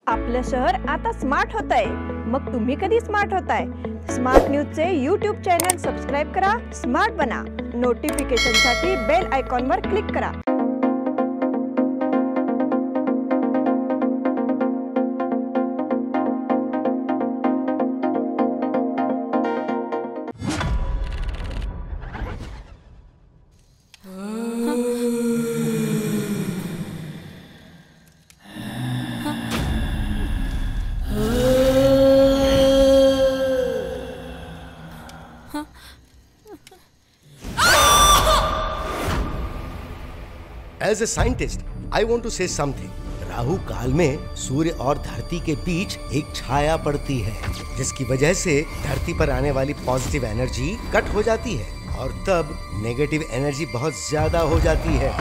आपलं शहर आता स्मार्ट होत आहे. मग तुम्ही कधी स्मार्ट होताय? स्मार्ट न्यूजचे YouTube चॅनल सबस्क्राइब करा, स्मार्ट बना. नोटिफिकेशनसाठी बेल आयकॉनवर क्लिक करा. As a scientist, I want to say something. Rahu काल में सूर्य और धरती के बीच एक छाया पड़ती है, जिसकी वजह से धरती पर आने वाली पॉजिटिव एनर्जी कट हो जाती है और तब नेगेटिव एनर्जी बहुत ज्यादा हो जाती है.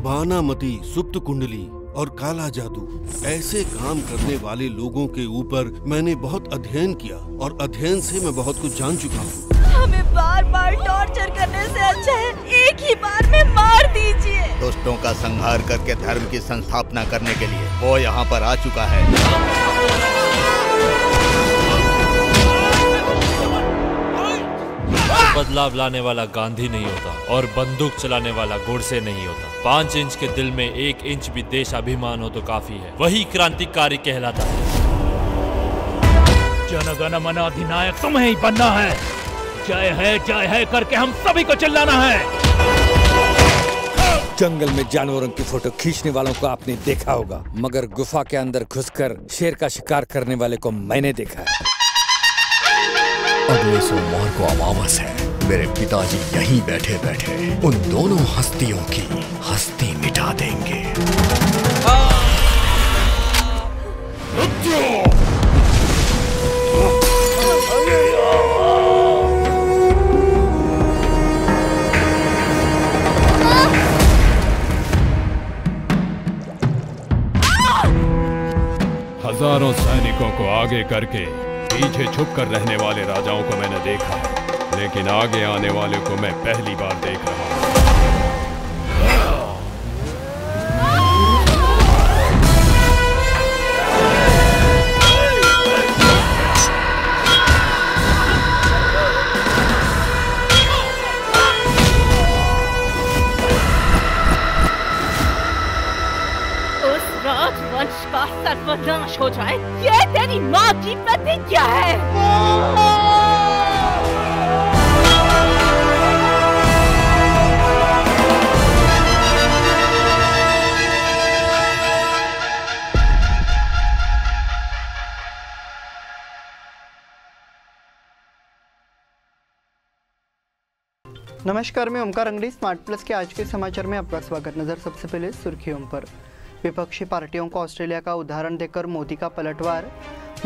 बानामती, सुप्त कुंडली और काला जादू, ऐसे काम करने वाले लोगों के ऊपर मैंने बहुत अध्ययन किया और अध्ययन से मैं बहुत कुछ जान चुका हूँ. हमें बार बार टॉर्चर करने से अच्छा है एक ही बार में मार दीजिए. दुष्टों का संहार करके धर्म की संस्थापना करने के लिए वो यहाँ पर आ चुका है. बदलाव लाने वाला गांधी नहीं होता और बंदूक चलाने वाला गोडसे नहीं होता. 5 इंच के दिल में 1 इंच भी देशाभिमान हो तो काफी है. वही क्रांतिकारी कहलाता है. जनगण मन अधिनायक तुम्हें ही बनना है. जय है करके हम सभी को चिल्लाना है. जंगल में जानवरों की फोटो खींचने वालों को आपने देखा होगा, मगर गुफा के अंदर घुसकर शेर का शिकार करने वाले को मैंने देखा है. अगले सोमवार को अमावस है. मेरे पिताजी यहीं बैठे बैठे उन दोनों हस्तियों की हस्ती मिटा देंगे. हजारों सैनिकों को आगे करके पीछे छुपकर रहने वाले राजाओं को मैंने देखा है, लेकिन आगे आने वाले को मैं पहली बार देख रहा हूं. उस राजवंश का सर्वनाश हो जाए, ये तेरी माँ की प्रतिज्ञा है. नमस्कार, मैं ओमकार अंगड़ी. स्मार्ट प्लस के आज के समाचार में आपका स्वागत. नजर सबसे पहले सुर्खियों पर. विपक्षी पार्टियों को ऑस्ट्रेलिया का उदाहरण देकर मोदी का पलटवार.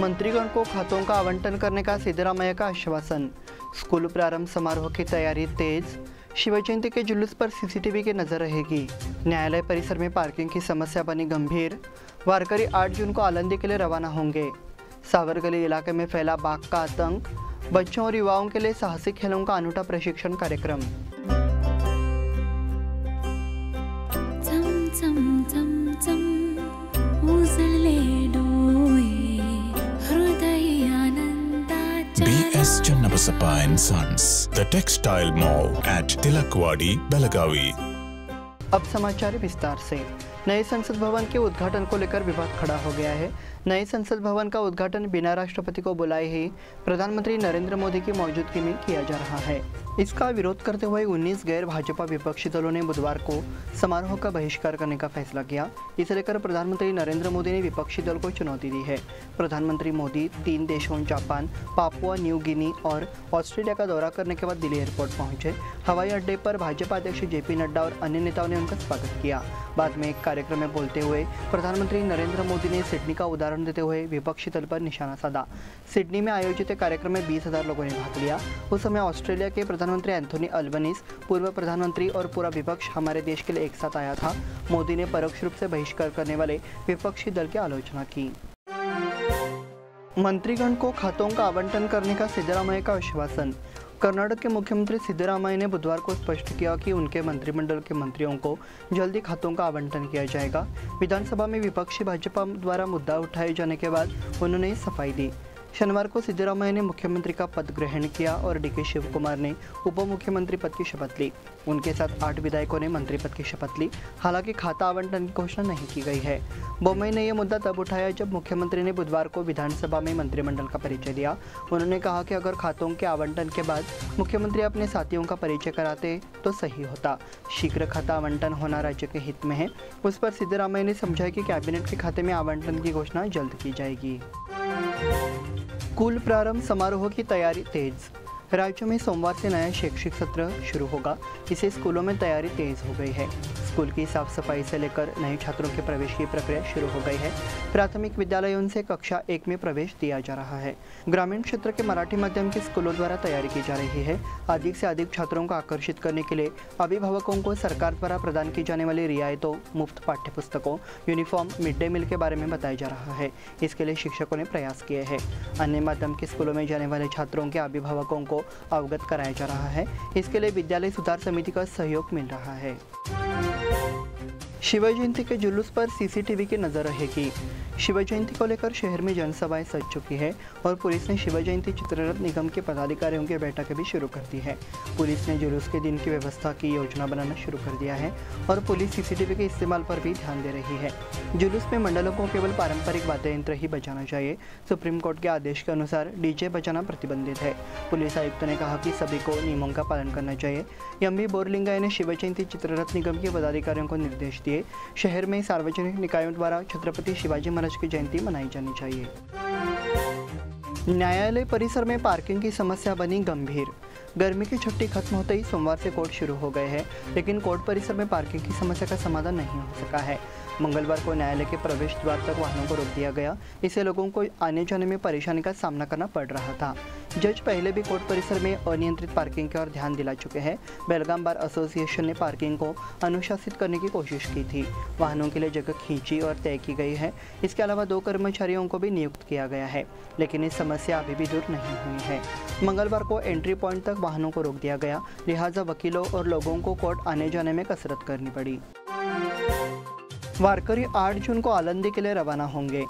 मंत्रीगण को खातों का आवंटन करने का सिद्धरामैया का आश्वासन. स्कूल प्रारंभ समारोह की तैयारी तेज. शिव जयंती के जुलूस पर सीसीटीवी की नजर रहेगी. न्यायालय परिसर में पार्किंग की समस्या बनी गंभीर. वारकरी 8 जून को आलंदी के लिए रवाना होंगे. सावरगली इलाके में फैला बाघ का आतंक. बच्चों और युवाओं के लिए साहसिक खेलों का अनूठा प्रशिक्षण कार्यक्रम. BS Channabasappa and Sons, the textile mall at Tilakwadi, Belagavi. अब समाचार विस्तार से. नए संसद भवन के उद्घाटन को लेकर विवाद खड़ा हो गया है. नए संसद भवन का उद्घाटन बिना राष्ट्रपति को बुलाए ही प्रधानमंत्री नरेंद्र मोदी की मौजूदगी में किया जा रहा है. इसका विरोध करते हुए 19 गैर भाजपा विपक्षी दलों ने बुधवार को समारोह का बहिष्कार करने का फैसला किया. इसे लेकर प्रधानमंत्री नरेंद्र मोदी ने विपक्षी दल को चुनौती दी है. प्रधानमंत्री मोदी 3 देशों जापान, पापुआ न्यू गिनी और ऑस्ट्रेलिया का दौरा करने के बाद दिल्ली एयरपोर्ट पहुंचे. हवाई अड्डे पर भाजपा अध्यक्ष JP नड्डा और अन्य नेताओं ने उनका स्वागत किया. बाद में एक कार्यक्रम में बोलते हुए प्रधानमंत्री नरेंद्र मोदी ने सिडनी का उदाहरण देते हुए विपक्षी दल पर निशाना साधा. सिडनी में आयोजित कार्यक्रम में 20,000 लोगों ने भाग लिया. उस समय ऑस्ट्रेलिया के प्रधानमंत्री एंथोनी अल्बनीज, पूर्व प्रधानमंत्री और पूरा विपक्ष हमारे देश के लिए एक साथ आया था. मोदी ने परोक्ष रूप से बहिष्कार करने वाले विपक्षी दल की आलोचना की. मंत्रीगण को खातों का आवंटन करने का सिद्धरामैया का आश्वासन। कर्नाटक के मुख्यमंत्री सिद्धरामैया ने बुधवार को स्पष्ट किया कि उनके मंत्रिमंडल के मंत्रियों को जल्दी खातों का आवंटन किया जाएगा। विधानसभा में विपक्षी भाजपा द्वारा मुद्दा उठाए जाने के बाद उन्होंने सफाई दी। शनिवार को सिद्धरामैया ने मुख्यमंत्री का पद ग्रहण किया और डीके शिवकुमार ने उप मुख्यमंत्री पद की शपथ ली। उनके साथ 8 विधायकों ने मंत्री पद की शपथ ली। हालांकि खाता आवंटन की घोषणा नहीं की गई है। बोम्मई ने यह मुद्दा तब उठाया जब मुख्यमंत्री ने बुधवार को विधानसभा में मंत्रिमंडल का परिचय दिया। उन्होंने कहा कि अगर खातों के आवंटन के बाद मुख्यमंत्री अपने साथियों का परिचय कराते तो सही होता। शीघ्र खाता आवंटन होना राज्य के हित में है। उस पर सिद्धरामैया ने समझाया कि कैबिनेट के खाते में आवंटन की घोषणा जल्द की जाएगी। स्कूल प्रारंभ समारोह की तैयारी तेज। राज्य में सोमवार से नया शैक्षिक सत्र शुरू होगा। इससे स्कूलों में तैयारी तेज हो गई है। स्कूल की साफ सफाई से लेकर नए छात्रों के प्रवेश की प्रक्रिया शुरू हो गई है। प्राथमिक विद्यालयों से कक्षा 1 में प्रवेश दिया जा रहा है। ग्रामीण क्षेत्र के मराठी माध्यम के स्कूलों द्वारा तैयारी की जा रही है। अधिक से अधिक छात्रों को आकर्षित करने के लिए अभिभावकों को सरकार द्वारा प्रदान की जाने वाली रियायतों, मुफ्त पाठ्यपुस्तकों, यूनिफॉर्म, मिड डे मील के बारे में बताया जा रहा है। इसके लिए शिक्षकों ने प्रयास किए हैं। अन्य माध्यम के स्कूलों में जाने वाले छात्रों के अभिभावकों को अवगत कराया जा रहा है। इसके लिए विद्यालय सुधार समिति का सहयोग मिल रहा है। शिव जयंती के जुलूस पर सीसीटीवी की नजर रहेगी। शिव जयंती को लेकर शहर में जनसभाएं सज चुकी है और पुलिस ने शिव जयंती चित्ररथ निगम के पदाधिकारियों की बैठक भी शुरू कर दी है। पुलिस ने जुलूस के दिन की व्यवस्था की योजना बनाना शुरू कर दिया है और पुलिस सीसीटीवी के इस्तेमाल पर भी ध्यान दे रही है। जुलूस में मंडलों को केवल पारंपरिक वाद्य यंत्र ही बजाना चाहिए। सुप्रीम कोर्ट के आदेश के अनुसार डीजे बजाना प्रतिबंधित है। पुलिस आयुक्त ने कहा कि सभी को नियमों का पालन करना चाहिए। एमबी बोरलिंगाई ने शिव जयंती चित्ररथ निगम के पदाधिकारियों को निर्देश दिए। शहर में सार्वजनिक निकायों द्वारा छत्रपति शिवाजी महाराज की जयंती मनाई जानी चाहिए। न्यायालय परिसर में पार्किंग की समस्या बनी गंभीर। गर्मी की छुट्टी खत्म होते ही सोमवार से कोर्ट शुरू हो गए हैं, लेकिन कोर्ट परिसर में पार्किंग की समस्या का समाधान नहीं हो सका है। मंगलवार को न्यायालय के प्रवेश द्वार तक वाहनों को रोक दिया गया। इससे लोगों को आने जाने में परेशानी का सामना करना पड़ रहा था। जज पहले भी कोर्ट परिसर में अनियंत्रित पार्किंग की ओर ध्यान दिला चुके हैं। बेलगाम बार एसोसिएशन ने पार्किंग को अनुशासित करने की कोशिश की थी। वाहनों के लिए जगह खींची और तय की गई है। इसके अलावा 2 कर्मचारियों को भी नियुक्त किया गया है, लेकिन इस समस्या अभी भी दूर नहीं हुई है। मंगलवार को एंट्री पॉइंट तक वाहनों को रोक दिया गया, लिहाजा वकीलों और लोगों को कोर्ट आने जाने में कसरत करनी पड़ी। वारकरी 8 जून को आलंदी के लिए रवाना होंगे।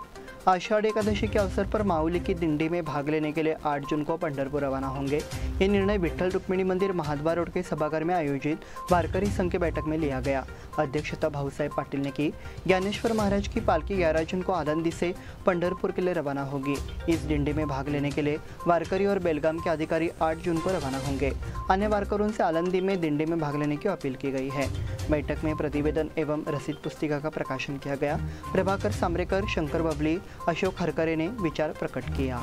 आषाढ़ एकादशी के अवसर पर माऊली की दिंडी में भाग लेने के लिए 8 जून को पंढरपुर रवाना होंगे। ये निर्णय विठ्ठल रुक्मिणी मंदिर महाद्वार रोड के सभागार में आयोजित वारकरी संघ की बैठक में लिया गया। अध्यक्षता भाऊसाहेब पाटिल ने की। ज्ञानेश्वर महाराज की पालकी 11 जून को आलंदी से पंढरपुर के लिए रवाना होगी। इस दिंडी में भाग लेने के लिए वारकरी और बेलगाम के अधिकारी 8 जून को रवाना होंगे। अन्य वारकरों से आलंदी में दिंडी में भाग लेने की अपील की गई है। बैठक में प्रतिवेदन एवं रसीद पुस्तिका का प्रकाशन किया गया। प्रभाकर सांबरेकर, शंकर बबली, अशोक हरकरे ने विचार प्रकट किया।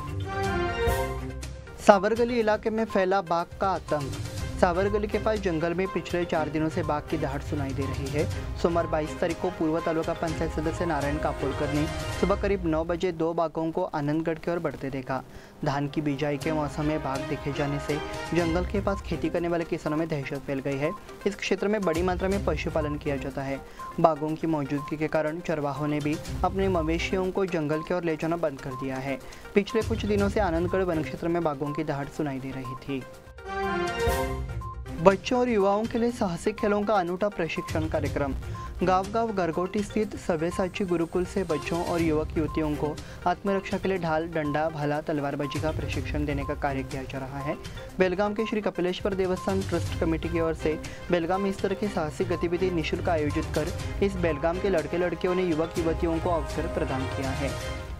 सावरगली इलाके में फैला बाघ का आतंक। सावरगली के पास जंगल में पिछले 4 दिनों से बाघ की दहाड़ सुनाई दे रही है। सोमवार 22 तारीख को पूर्व तालुका पंचायत सदस्य नारायण कापोलकर ने सुबह करीब 9 बजे 2 बाघों को आनंदगढ़ की ओर बढ़ते देखा। धान की बिजाई के मौसम में बाघ देखे जाने से जंगल के पास खेती करने वाले किसानों में दहशत फैल गई है। इस क्षेत्र में बड़ी मात्रा में पशुपालन किया जाता है। बाघों की मौजूदगी के कारण चरवाहों ने भी अपने मवेशियों को जंगल की ओर ले जाना बंद कर दिया है। पिछले कुछ दिनों से आनंदगढ़ वन क्षेत्र में बाघों की दहाड़ सुनाई दे रही थी। बच्चों और युवाओं के लिए साहसिक खेलों का अनूठा प्रशिक्षण कार्यक्रम। गांव गरगोटी स्थित सव्यसाची गुरुकुल से बच्चों और युवक युवतियों को आत्मरक्षा के लिए ढाल, डंडा, भाला, तलवारबाजी का प्रशिक्षण देने का कार्य किया जा रहा है। बेलगाम के श्री कपिलेश्वर देवस्थान ट्रस्ट कमेटी की ओर से बेलगाम में इस तरह की साहसिक गतिविधि निःशुल्क आयोजित कर इस बेलगाम के लड़के लड़कियों ने युवक युवतियों को अवसर प्रदान किया है।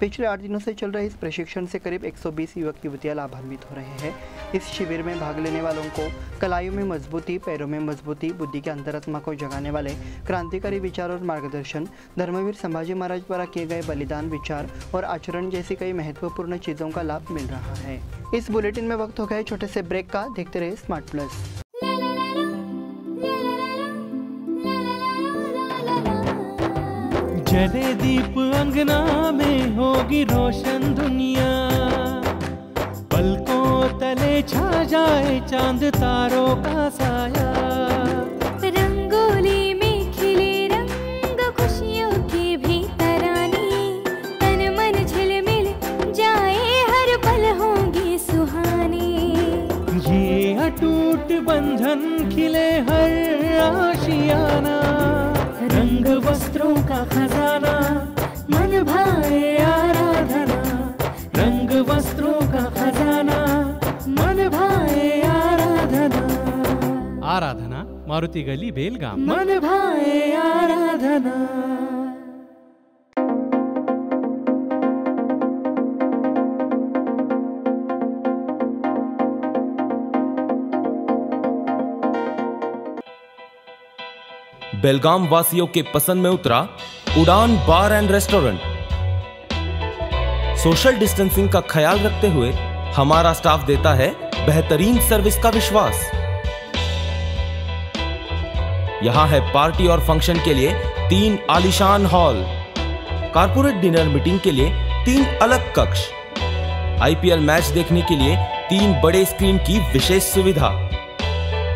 पिछले 8 दिनों से चल रहे इस प्रशिक्षण से करीब 120 युवक युवतियां लाभान्वित हो रहे हैं। इस शिविर में भाग लेने वालों को कलाइयों में मजबूती, पैरों में मजबूती, बुद्धि की अंतरात्मा को जगाने वाले क्रांतिकारी विचार और मार्गदर्शन, धर्मवीर संभाजी महाराज द्वारा किए गए बलिदान, विचार और आचरण जैसी कई महत्वपूर्ण चीज़ों का लाभ मिल रहा है। इस बुलेटिन में वक्त हो गया छोटे से ब्रेक का। देखते रहे स्मार्ट प्लस। जले दीप अंगना में होगी रोशन दुनिया, पलकों तले छा जाए चांद तारों का साया। रंगोली में खिले रंग खुशियों की भी तरानी, तन मन झिलमिल जाए ये अटूट बंधन खिले हर आशियाना, रंग वस्त्रों का खजाना मन भाए आराधना, रंग वस्त्रों का खजाना मन भाए आराधना। आराधना मारुति गली बेलगाम। मन भाए आराधना। बेलगाम वासियों के पसंद में उतरा उड़ान बार एंड रेस्टोरेंट। सोशल डिस्टेंसिंग का ख्याल रखते हुए हमारा स्टाफ देता है बेहतरीन सर्विस का विश्वास। यहां है पार्टी और फंक्शन के लिए 3 आलीशान हॉल, कारपोरेट डिनर मीटिंग के लिए 3 अलग कक्ष, IPL मैच देखने के लिए 3 बड़े स्क्रीन की विशेष सुविधा।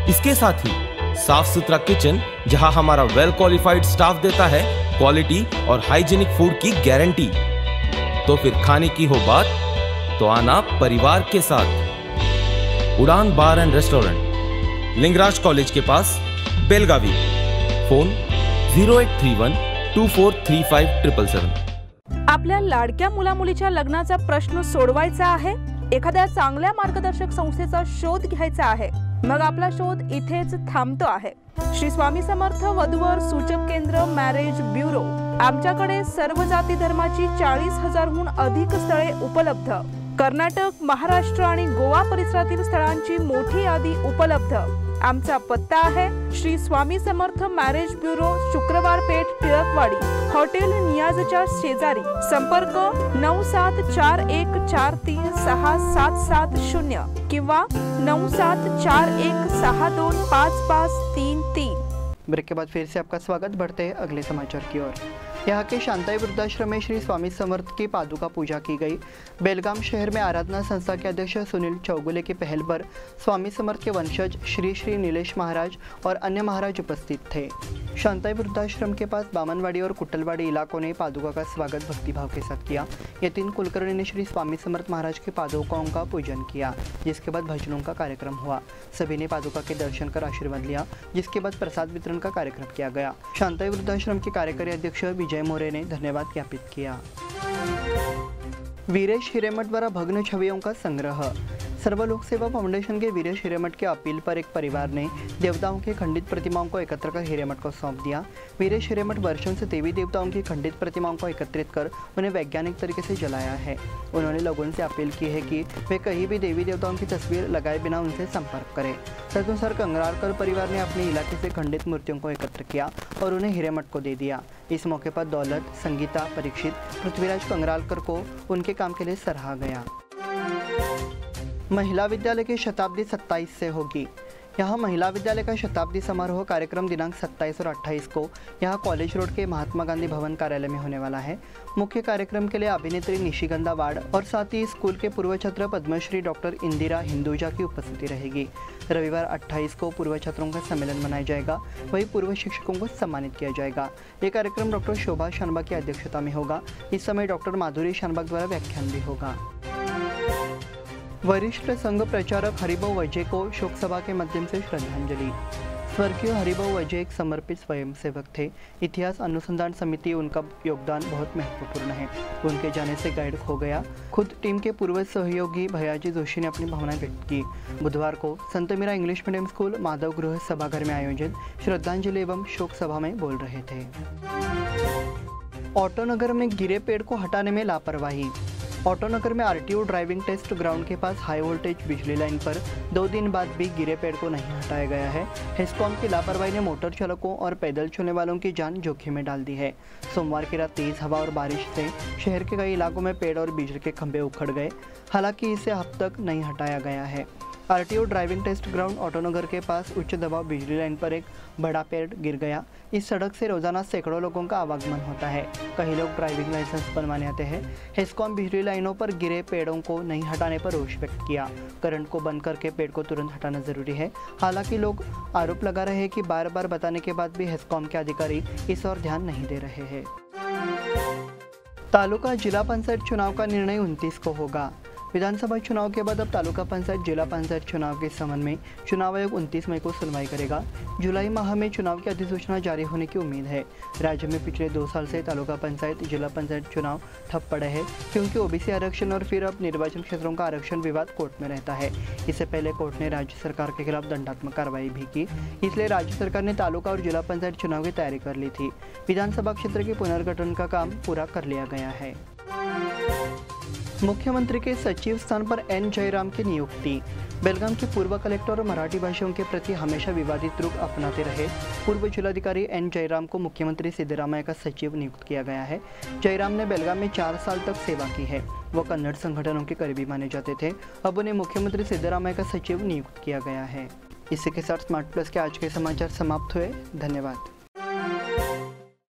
इसके साथ ही साफ सुथरा किचन जहां हमारा वेल क्वालिफाइड स्टाफ देता है क्वालिटी और हाइजीनिक फूड की गारंटी। तो फिर खाने की हो बात तो आना परिवार के साथ। उड़ान बार एंड रेस्टोरेंट, लिंगराज कॉलेज के पास, बेलगावी। फोन 0831 2435 आपल्या लाडक्या मुलामुलीच्या लग्नाचा प्रश्न सोडवायचा आहे, एखाद्या चांगल्या मार्गदर्शक संस्थेचा शोध घ्यायचा आहे, मग आपला शोध इथेच थांबतो आहे। श्री स्वामी समर्थ वधूवर सूचक केंद्र मॅरेज ब्युरो। आमच्याकडे सर्व जाती धर्माची 40,000हून अधिक स्थळे उपलब्ध। कर्नाटक, महाराष्ट्र आणि गोवा परिसरातील स्थळांची मोठी यादी उपलब्ध। आमचा पत्ता आहे श्री स्वामी समर्थ मॅरेज ब्युरो, शुक्रवार पेठ, टिळकवाडी, हॉटेल नियाजच्या शेजारी। संपर्क 9741436770 किंवा 9741625533। ब्रेक के बाद फिर से आपका स्वागत। बढ़ते हैं अगले समाचार की ओर। यहाँ के शांताई वृद्धाश्रम में श्री स्वामी समर्थ की पादुका पूजा की गई। बेलगाम शहर में आराधना संस्था के अध्यक्ष सुनील चौगुले की पहल पर स्वामी समर्थ के वंशज श्री श्री नीलेश महाराज और अन्य महाराज उपस्थित थे। शांताई वृद्धाश्रम के पास बामनवाड़ी और कुटलवाड़ी इलाकों ने पादुका का स्वागत भक्तिभाव के साथ किया। यतीन कुलकर्णी ने श्री स्वामी समर्थ महाराज की पादुकाओं का पूजन किया, जिसके बाद भजनों का कार्यक्रम हुआ। सभी ने पादुका के दर्शन कर आशीर्वाद लिया, जिसके बाद प्रसाद वितरण का कार्यक्रम किया गया। शांताई वृद्धाश्रम के कार्यकारी अध्यक्ष विजय मोरे ने धन्यवाद ज्ञापित किया। वीरेश हिरेमठ द्वारा भग्न छवियों का संग्रह। सर्व लोक सेवा फाउंडेशन के वीरेश हिरेमठ के अपील पर एक परिवार ने देवताओं की खंडित प्रतिमाओं को एकत्र कर हिरेमठ को सौंप दिया। वीरेश हिरेमठ वर्षों से देवी देवताओं की खंडित प्रतिमाओं को एकत्रित कर उन्हें वैज्ञानिक तरीके से जलाया है। उन्होंने लोगों से अपील की है कि वे कहीं भी देवी देवताओं की तस्वीर लगाए बिना उनसे संपर्क करें। तदनुसार कंगरालकर परिवार ने अपने इलाके से खंडित मूर्तियों को एकत्र किया और उन्हें हिरेमठ को दे दिया। इस मौके पर दौलत, संगीता, परीक्षित, पृथ्वीराज कंगरालकर को उनके काम के लिए सराहा गया। महिला विद्यालय की शताब्दी 27 से होगी। यहाँ महिला विद्यालय का शताब्दी समारोह कार्यक्रम दिनांक 27 और 28 को यहाँ कॉलेज रोड के महात्मा गांधी भवन कार्यालय में होने वाला है। मुख्य कार्यक्रम के लिए अभिनेत्री निशिगंधा वाड और साथ ही स्कूल के पूर्व छात्र पद्मश्री डॉक्टर इंदिरा हिंदुजा की उपस्थिति रहेगी। रविवार 28 को पूर्व छात्रों का सम्मेलन मनाया जाएगा, वहीं पूर्व शिक्षकों को सम्मानित किया जाएगा। ये कार्यक्रम डॉक्टर शोभा शानबाग की अध्यक्षता में होगा। इस समय डॉक्टर माधुरी शानबाग द्वारा व्याख्यान भी होगा। वरिष्ठ संघ प्रचारक हरिभाऊ वजे को शोक सभा के माध्यम से श्रद्धांजलि। स्वर्गीय हरिभाऊ वजे एक समर्पित स्वयंसेवक थे। इतिहास अनुसंधान समिति उनका योगदान बहुत महत्वपूर्ण है। उनके जाने से गाइड खो गया। खुद टीम के पूर्व सहयोगी भैयाजी जोशी ने अपनी भावनाएं व्यक्त की। बुधवार को Sant Meera English medium school Madhav गृह सभाघर में आयोजित श्रद्धांजलि एवं शोक सभा में बोल रहे थे। ऑटोनगर में गिरे पेड़ को हटाने में लापरवाही। ऑटोनगर में RTO ड्राइविंग टेस्ट ग्राउंड के पास हाई वोल्टेज बिजली लाइन पर 2 दिन बाद भी गिरे पेड़ को नहीं हटाया गया है। हेस्कॉम की लापरवाही ने मोटर चालकों और पैदल चलने वालों की जान जोखिम में डाल दी है। सोमवार की रात तेज हवा और बारिश से शहर के कई इलाकों में पेड़ और बिजली के खंभे उखड़ गए। हालांकि इसे अब तक नहीं हटाया गया है। RTO driving test ground Autonagar के पास उच्च दबाव बिजली लाइन पर एक बड़ा पेड़ गिर गया। इस सड़क से रोजाना सैकड़ों लोगों का आवागमन होता है। कई लोग ड्राइविंग लाइसेंस बनवाने आते हैं। हेस्कॉम बिजली लाइनों पर गिरे पेड़ों को नहीं हटाने पर रोष व्यक्त किया। करंट को बंद करके पेड़ को तुरंत हटाना जरूरी है। हालांकि लोग आरोप लगा रहे हैं कि बार बार बताने के बाद भी हेस्कॉम के अधिकारी इस ओर ध्यान नहीं दे रहे हैं। तालुका जिला पंचायत चुनाव का निर्णय 29 को होगा। विधानसभा चुनाव के बाद अब तालुका पंचायत जिला पंचायत चुनाव के संबंध में चुनाव आयोग 29 मई को सुनवाई करेगा। जुलाई माह में चुनाव की अधिसूचना जारी होने की उम्मीद है। राज्य में पिछले 2 साल से तालुका पंचायत जिला पंचायत चुनाव ठप पड़े हैं क्योंकि ओबीसी आरक्षण और फिर अब निर्वाचन क्षेत्रों का आरक्षण विवाद कोर्ट में रहता है। इससे पहले कोर्ट ने राज्य सरकार के खिलाफ दंडात्मक कार्रवाई भी की, इसलिए राज्य सरकार ने तालुका और जिला पंचायत चुनाव की तैयारी कर ली थी। विधानसभा क्षेत्र के पुनर्गठन का काम पूरा कर लिया गया है। मुख्यमंत्री के सचिव स्थान पर एन जयराम की नियुक्ति। बेलगाम के पूर्व कलेक्टर और मराठी भाषियों के प्रति हमेशा विवादित रुख अपनाते रहे पूर्व जिलाधिकारी एन जयराम को मुख्यमंत्री सिद्धरामैया का सचिव नियुक्त किया गया है। जयराम ने बेलगाम में 4 साल तक सेवा की है। वो कन्नड़ संगठनों के करीबी माने जाते थे। अब उन्हें मुख्यमंत्री सिद्धरामैया का सचिव नियुक्त किया गया है। इसी के साथ स्मार्ट प्लस के आज के समाचार समाप्त हुए। धन्यवाद।